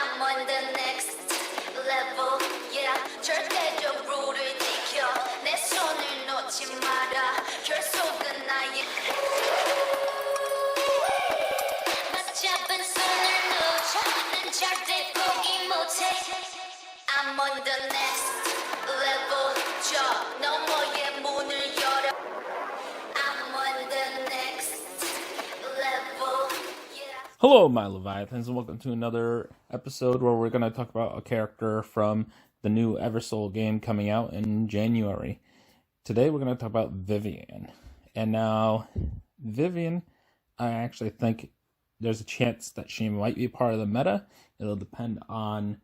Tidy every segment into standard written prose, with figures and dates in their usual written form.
I'm on the next level. Yeah, 절대적 룰을 지켜. 내 손을 놓지 마라. 결속은 나의. 맞잡은 손을 놓쳐. 난 절대 포기 못해. I'm on the next level. 저 너머의 문을 열어. I'm on the next level. Hello, my Leviathans, and welcome to another episode where we're going to talk about a character from the new Eversoul game coming out in January. Today we're going to talk about Vivienne. And now, Vivienne, I actually think there's a chance that she might be part of the meta. It'll depend on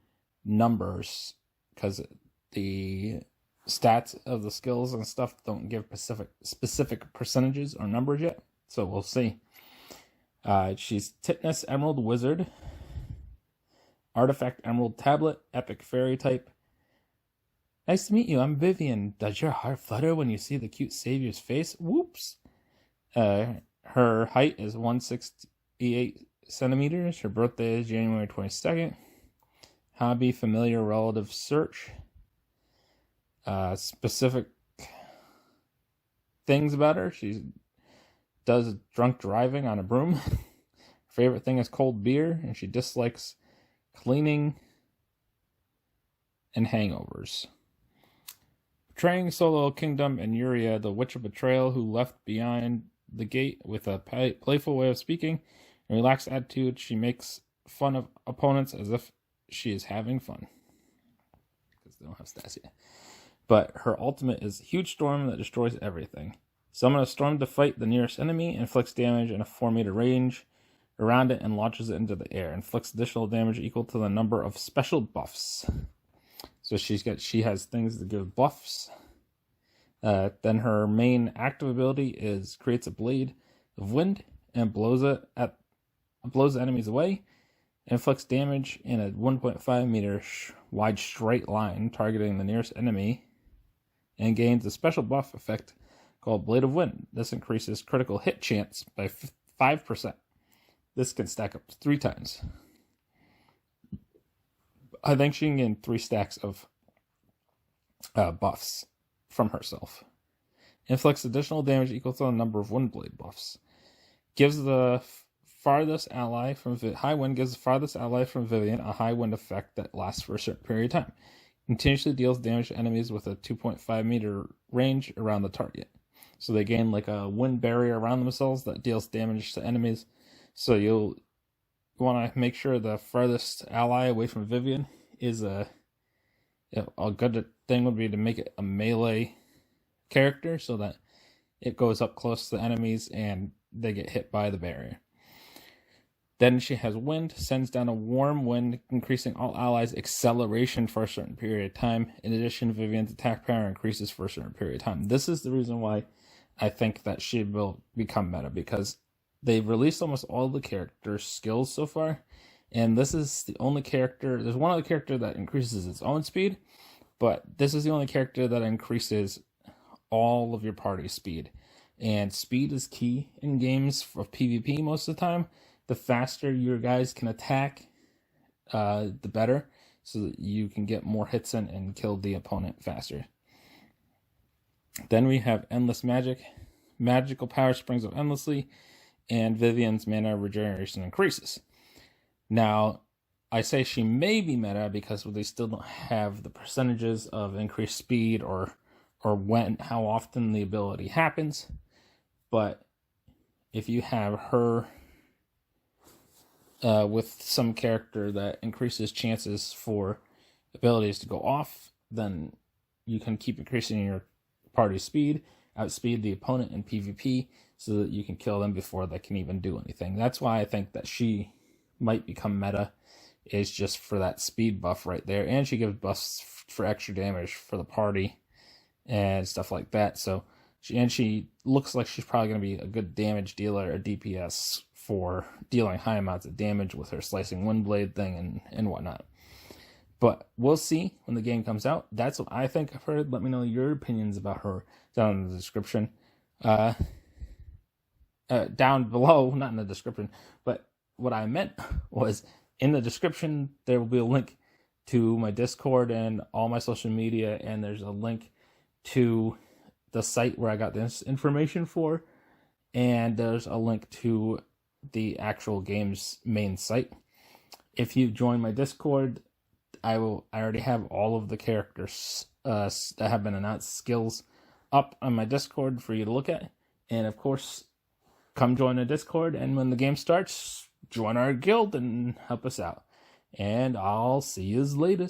numbers, because the stats of the skills and stuff don't give specific percentages or numbers yet. So we'll see. She's Titness Emerald Wizard, Artifact Emerald Tablet, Epic Fairy type. Nice to meet you, I'm Vivienne. Does your heart flutter when you see the cute savior's face? Whoops. Her height is 168 centimeters. Her birthday is January 22nd. Hobby, familiar, relative, search. Specific things about her. She does drunk driving on a broom. Favorite thing is cold beer, and she dislikes cleaning and hangovers. Betraying Solo Kingdom and Yuria, the Witch of Betrayal, who left behind the gate with a playful way of speaking and relaxed attitude. She makes fun of opponents as if she is having fun, because they don't have stats yet. But her ultimate is Huge Storm that destroys everything. Summon a storm to fight the nearest enemy, inflicts damage in a 4-meter range around it, and launches it into the air. Inflicts additional damage equal to the number of special buffs. So she has things that give buffs. Then her main active ability is creates a blade of wind and blows enemies away. Inflicts damage in a 1.5 meter wide straight line, targeting the nearest enemy, and gains a special buff effect called Blade of Wind. This increases critical hit chance by 5%. This can stack up 3 times. I think she can gain 3 stacks of buffs from herself. Inflicts additional damage equal to the number of Wind Blade buffs. Gives the farthest ally from High Wind gives the farthest ally from Vivienne a high wind effect that lasts for a certain period of time. Continuously deals damage to enemies with a 2.5 meter range around the target. So they gain like a wind barrier around themselves that deals damage to enemies. So you'll want to make sure the farthest ally away from Vivienne is a good thing would be to make it a melee character so that it goes up close to the enemies and they get hit by the barrier. Then she has wind, sends down a warm wind, increasing all allies' acceleration for a certain period of time. In addition, Vivienne's attack power increases for a certain period of time. This is the reason why I think that she will become meta, because they've released almost all the characters' skills so far, and this is the only character. There's one other character that increases its own speed, but this is the only character that increases all of your party's speed. And speed is key in games of PvP most of the time. The faster your guys can attack, the better, so that you can get more hits in and kill the opponent faster. Then we have Endless Magic. Magical power springs up endlessly, and Vivienne's mana regeneration increases. Now, I say she may be meta because they still don't have the percentages of increased speed or how often the ability happens. But if you have her with some character that increases chances for abilities to go off, then you can keep increasing your party's speed, outspeed the opponent in PvP, so that you can kill them before they can even do anything. That's why I think that she might become meta, is just for that speed buff right there. And she gives buffs for extra damage for the party and stuff like that. So she looks like she's probably going to be a good damage dealer, a DPS, for dealing high amounts of damage with her slicing windblade thing and whatnot. But we'll see when the game comes out. That's what I think of her. Let me know your opinions about her down in the description. Down below, not in the description. But what I meant was In the description, there will be a link to my Discord and all my social media, and there's a link to the site where I got this information for, and there's a link to the actual game's main site. If you join my Discord, I already have all of the characters that have been announced, skills, up on my Discord for you to look at. And of course, come join the Discord, and when the game starts, join our guild and help us out. And I'll see you later.